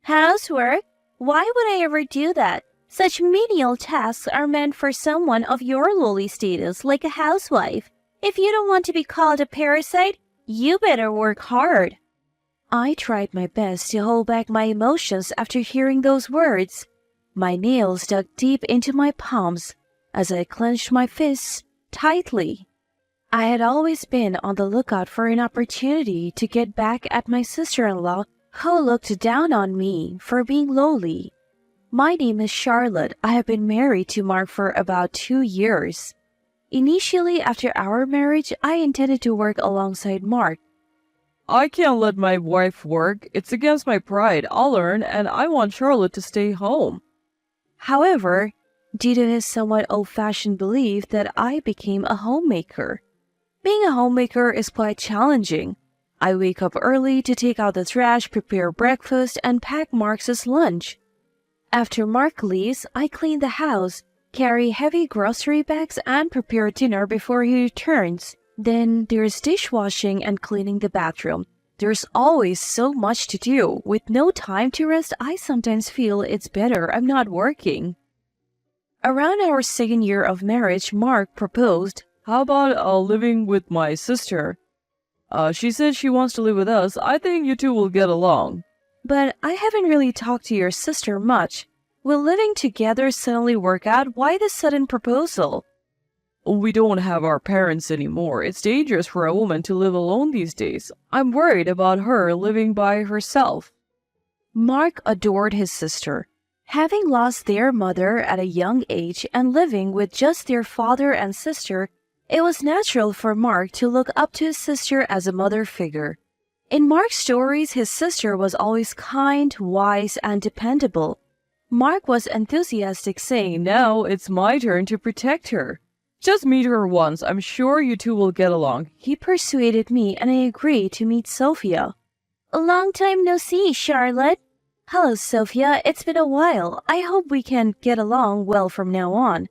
Housework? Why would I ever do that? Such menial tasks are meant for someone of your lowly status, like a housewife. If you don't want to be called a parasite, you better work hard. I tried my best to hold back my emotions after hearing those words. My nails dug deep into my palms as I clenched my fists tightly. I had always been on the lookout for an opportunity to get back at my sister-in-law who looked down on me for being lowly. My name is Charlotte. I have been married to Mark for about 2 years. Initially, after our marriage, I intended to work alongside Mark. I can't let my wife work. It's against my pride. I'll earn, and I want Charlotte to stay home. However, due to his somewhat old-fashioned belief that I became a homemaker. Being a homemaker is quite challenging. I wake up early to take out the trash, prepare breakfast, and pack Mark's lunch. After Mark leaves, I clean the house, carry heavy grocery bags, and prepare dinner before he returns. Then there's dishwashing and cleaning the bathroom. There's always so much to do. With no time to rest, I sometimes feel it's better I'm not working. Around our 2nd year of marriage, Mark proposed. How about living with my sister? She said she wants to live with us. I think you two will get along. But I haven't really talked to your sister much. Will living together suddenly work out? Why this sudden proposal? We don't have our parents anymore. It's dangerous for a woman to live alone these days. I'm worried about her living by herself. Mark adored his sister. Having lost their mother at a young age and living with just their father and sister, it was natural for Mark to look up to his sister as a mother figure. In Mark's stories, his sister was always kind, wise, and dependable. Mark was enthusiastic, saying, "Now it's my turn to protect her. Just meet her once. I'm sure you two will get along." He persuaded me and I agreed to meet Sophia. A long time no see, Charlotte. Hello, Sophia. It's been a while. I hope we can get along well from now on.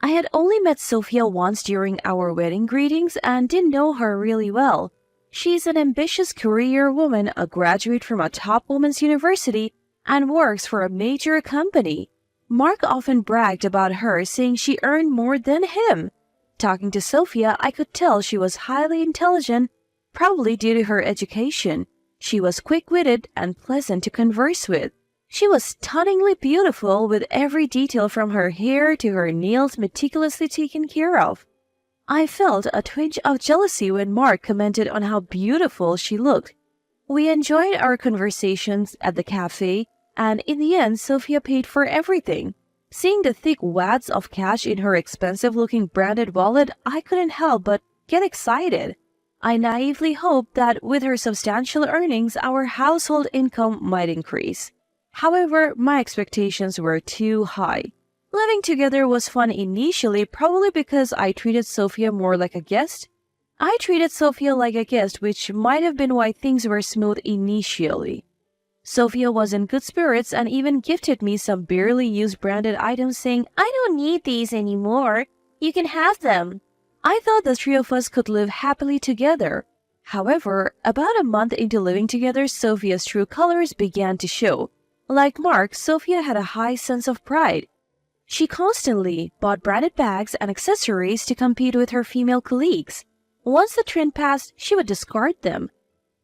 I had only met Sophia once during our wedding greetings and didn't know her really well. She's an ambitious career woman, a graduate from a top women's university, and works for a major company. Mark often bragged about her, saying she earned more than him. Talking to Sophia, I could tell she was highly intelligent, probably due to her education. She was quick-witted and pleasant to converse with. She was stunningly beautiful, with every detail from her hair to her nails meticulously taken care of. I felt a twinge of jealousy when Mark commented on how beautiful she looked. We enjoyed our conversations at the cafe, and in the end, Sophia paid for everything. Seeing the thick wads of cash in her expensive-looking branded wallet, I couldn't help but get excited. I naively hoped that with her substantial earnings, our household income might increase. However, my expectations were too high. Living together was fun initially, probably because I treated Sophia more like a guest. I treated Sophia like a guest, which might have been why things were smooth initially. Sophia was in good spirits and even gifted me some barely used branded items, saying, "I don't need these anymore. You can have them." I thought the three of us could live happily together. However, about a month into living together, Sophia's true colors began to show. Like Mark, Sophia had a high sense of pride. She constantly bought branded bags and accessories to compete with her female colleagues. Once the trend passed, she would discard them.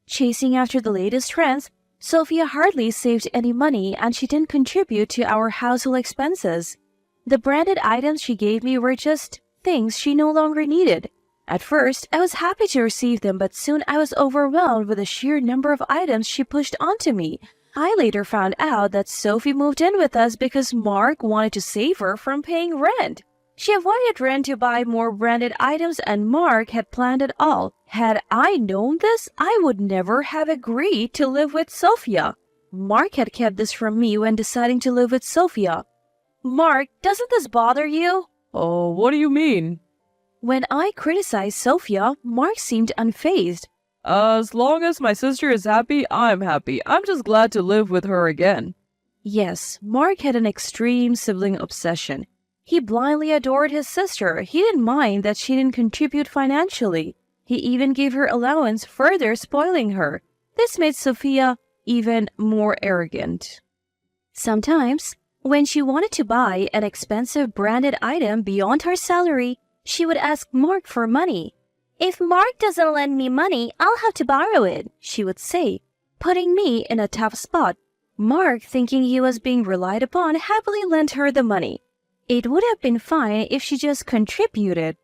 Chasing after the latest trends, Sophia hardly saved any money and she didn't contribute to our household expenses. The branded items she gave me were just things she no longer needed. At first, I was happy to receive them, but soon I was overwhelmed with the sheer number of items she pushed onto me. I later found out that Sophie moved in with us because Mark wanted to save her from paying rent. She avoided rent to buy more branded items, and Mark had planned it all. Had I known this, I would never have agreed to live with Sophia. Mark had kept this from me when deciding to live with Sophia. Mark, doesn't this bother you? Oh, what do you mean? When I criticized Sophia, Mark seemed unfazed. As long as my sister is happy, I'm happy. I'm just glad to live with her again. Yes, Mark had an extreme sibling obsession. He blindly adored his sister. He didn't mind that she didn't contribute financially. He even gave her allowance, further spoiling her. This made Sophia even more arrogant. Sometimes, when she wanted to buy an expensive branded item beyond her salary, she would ask Mark for money. "If Mark doesn't lend me money, I'll have to borrow it," she would say, putting me in a tough spot. Mark, thinking he was being relied upon, happily lent her the money. It would have been fine if she just contributed.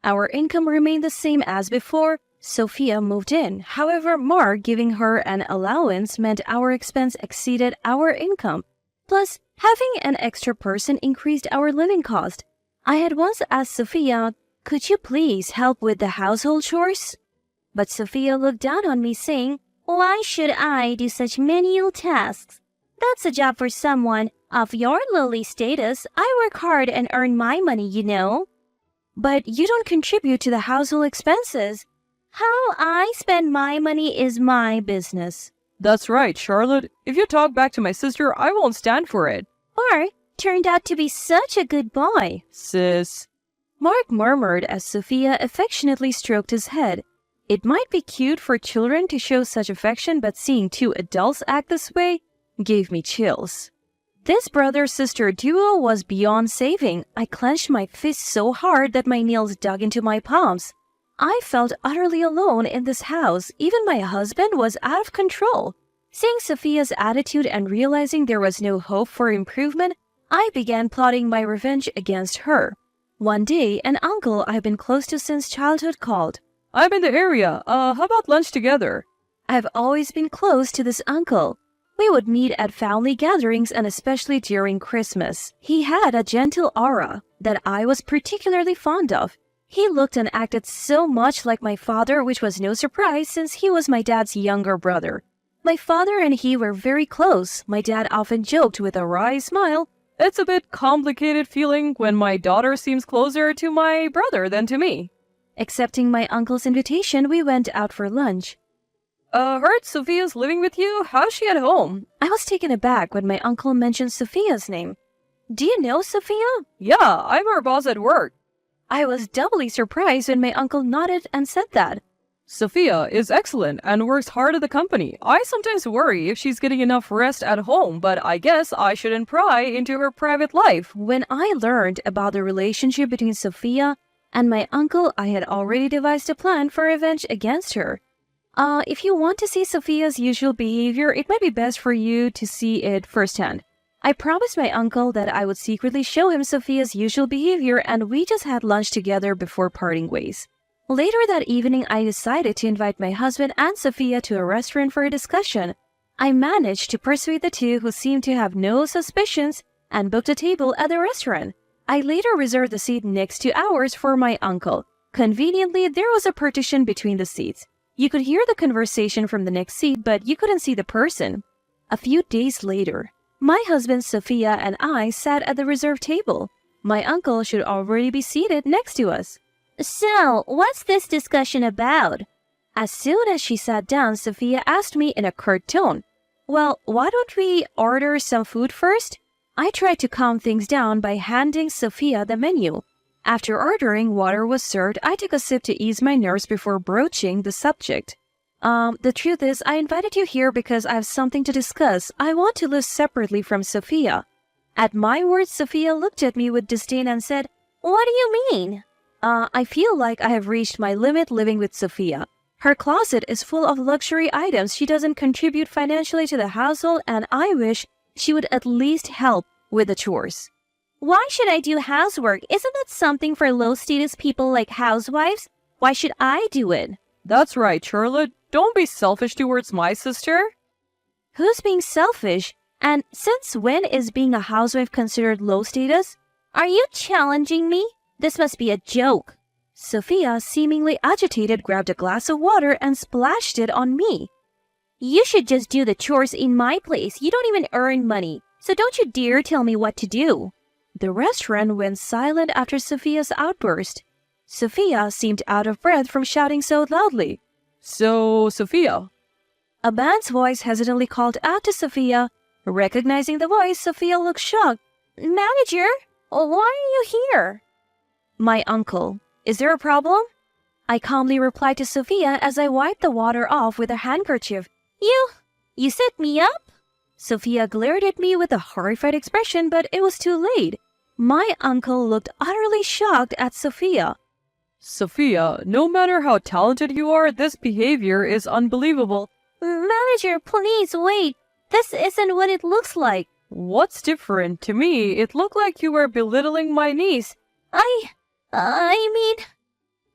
Our income remained the same as before. Sophia moved in. However, Mark giving her an allowance meant our expense exceeded our income. Plus, having an extra person increased our living cost. I had once asked Sophia, "Could you please help with the household chores?" But Sophia looked down on me, saying, "Why should I do such menial tasks? That's a job for someone of your lowly status. I work hard and earn my money, you know." "But you don't contribute to the household expenses." "How I spend my money is my business." That's right, Charlotte. If you talk back to my sister, I won't stand for it. Mark turned out to be such a good boy. Sis. Mark murmured as Sophia affectionately stroked his head. It might be cute for children to show such affection, but seeing two adults act this way gave me chills. This brother-sister duo was beyond saving. I clenched my fists so hard that my nails dug into my palms. I felt utterly alone in this house. Even my husband was out of control. Seeing Sophia's attitude and realizing there was no hope for improvement, I began plotting my revenge against her. One day, an uncle I've been close to since childhood called. "I'm in the area. How about lunch together?" I've always been close to this uncle. We would meet at family gatherings and especially during Christmas. He had a gentle aura that I was particularly fond of. He looked and acted so much like my father, which was no surprise since he was my dad's younger brother. My father and he were very close. My dad often joked with a wry smile, "It's a bit complicated feeling when my daughter seems closer to my brother than to me." Accepting my uncle's invitation, we went out for lunch. Heard Sophia's living with you? How's she at home?" I was taken aback when my uncle mentioned Sophia's name. "Do you know Sophia?" "Yeah, I'm her boss at work." I was doubly surprised when my uncle nodded and said that. "Sophia is excellent and works hard at the company. I sometimes worry if she's getting enough rest at home, but I guess I shouldn't pry into her private life." When I learned about the relationship between Sophia and my uncle, I had already devised a plan for revenge against her. If you want to see Sophia's usual behavior, it might be best for you to see it firsthand. I promised my uncle that I would secretly show him Sophia's usual behavior, and we just had lunch together before parting ways. Later that evening, I decided to invite my husband and Sophia to a restaurant for a discussion. I managed to persuade the two, who seemed to have no suspicions, and booked a table at the restaurant. I later reserved the seat next to ours for my uncle. Conveniently, there was a partition between the seats. You could hear the conversation from the next seat, but you couldn't see the person. A few days later, my husband Sophia and I sat at the reserved table. My uncle should already be seated next to us. "So, what's this discussion about?" As soon as she sat down, Sophia asked me in a curt tone, "Well, why don't we order some food first?" I tried to calm things down by handing Sophia the menu. After ordering, water was served. I took a sip to ease my nerves before broaching the subject. The truth is, I invited you here because I have something to discuss. I want to live separately from Sophia." At my words, Sophia looked at me with disdain and said, "What do you mean?" I feel like I have reached my limit living with Sophia. Her closet is full of luxury items. She doesn't contribute financially to the household, and I wish she would at least help with the chores. "Why should I do housework? Isn't that something for low-status people like housewives? Why should I do it?" "That's right, Charlotte. Don't be selfish towards my sister." Who's being selfish? And since when is being a housewife considered low status? Are you challenging me? This must be a joke. Sophia, seemingly agitated, grabbed a glass of water and splashed it on me. "You should just do the chores in my place. You don't even earn money, so don't you dare tell me what to do." The restaurant went silent after Sophia's outburst. Sophia seemed out of breath from shouting so loudly. "So, Sophia." A man's voice hesitantly called out to Sophia. Recognizing the voice, Sophia looked shocked. "Manager, why are you here?" "My uncle. Is there a problem?" I calmly replied to Sophia as I wiped the water off with a handkerchief. You You set me up? Sophia glared at me with a horrified expression, but it was too late. My uncle looked utterly shocked at Sophia. Sophia, no matter how talented you are, this behavior is unbelievable. Manager, please wait. This isn't what it looks like. What's different? To me, it looked like you were belittling my niece. I mean...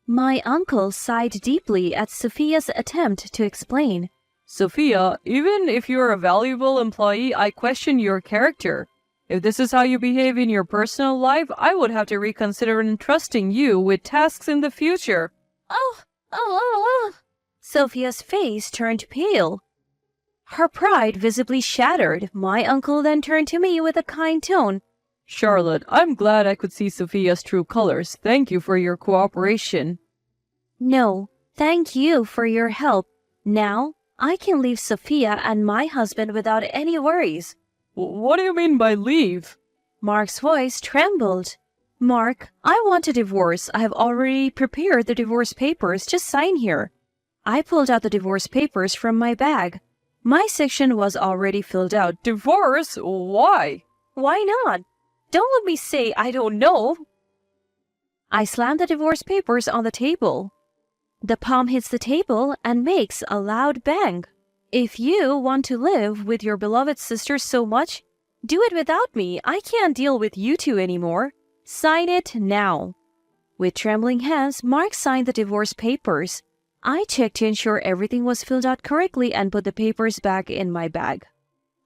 My uncle sighed deeply at Sophia's attempt to explain. Sophia, even if you're a valuable employee, I question your character. If this is how you behave in your personal life, I would have to reconsider entrusting you with tasks in the future. Oh. Sophia's face turned pale. Her pride visibly shattered. My uncle then turned to me with a kind tone. Charlotte, I'm glad I could see Sophia's true colors. Thank you for your cooperation. No, thank you for your help. Now, I can leave Sophia and my husband without any worries. What do you mean by leave? Mark's voice trembled. Mark, I want a divorce. I have already prepared the divorce papers. Just sign here. I pulled out the divorce papers from my bag. My section was already filled out. Divorce? Why? Why not? Don't let me say I don't know. I slammed the divorce papers on the table. The palm hits the table and makes a loud bang. If you want to live with your beloved sister so much, do it without me. I can't deal with you two anymore. Sign it now. With trembling hands, Mark signed the divorce papers. I checked to ensure everything was filled out correctly and put the papers back in my bag.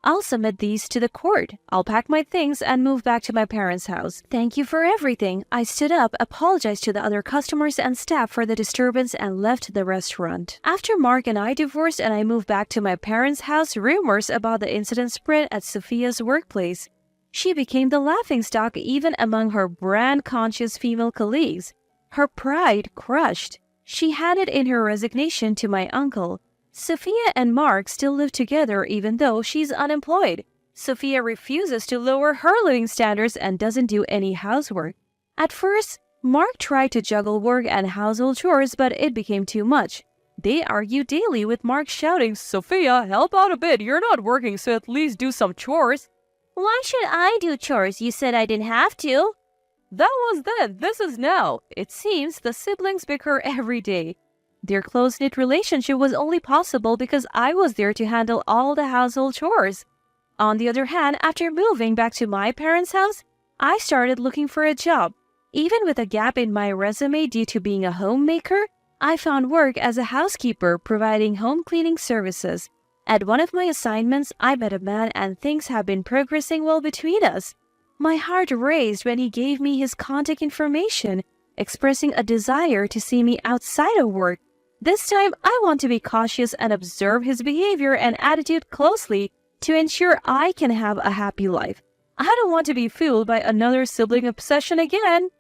I'll submit these to the court. I'll pack my things and move back to my parents' house. Thank you for everything. I stood up, apologized to the other customers and staff for the disturbance, and left the restaurant. After Mark and I divorced and I moved back to my parents' house, rumors about the incident spread at Sophia's workplace. She became the laughingstock even among her brand-conscious female colleagues. Her pride crushed. She handed in her resignation to my uncle. Sophia and Mark still live together even though she's unemployed. Sophia refuses to lower her living standards and doesn't do any housework. At first, Mark tried to juggle work and household chores, but it became too much. They argue daily, with Mark shouting, "Sophia, help out a bit. You're not working, so at least do some chores." Why should I do chores? You said I didn't have to. That was then. This is now. It seems the siblings bicker every day. Their close-knit relationship was only possible because I was there to handle all the household chores. On the other hand, after moving back to my parents' house, I started looking for a job. Even with a gap in my resume due to being a homemaker, I found work as a housekeeper providing home cleaning services. At one of my assignments, I met a man and things have been progressing well between us. My heart raced when he gave me his contact information, expressing a desire to see me outside of work. This time, I want to be cautious and observe his behavior and attitude closely to ensure I can have a happy life. I don't want to be fooled by another sibling obsession again.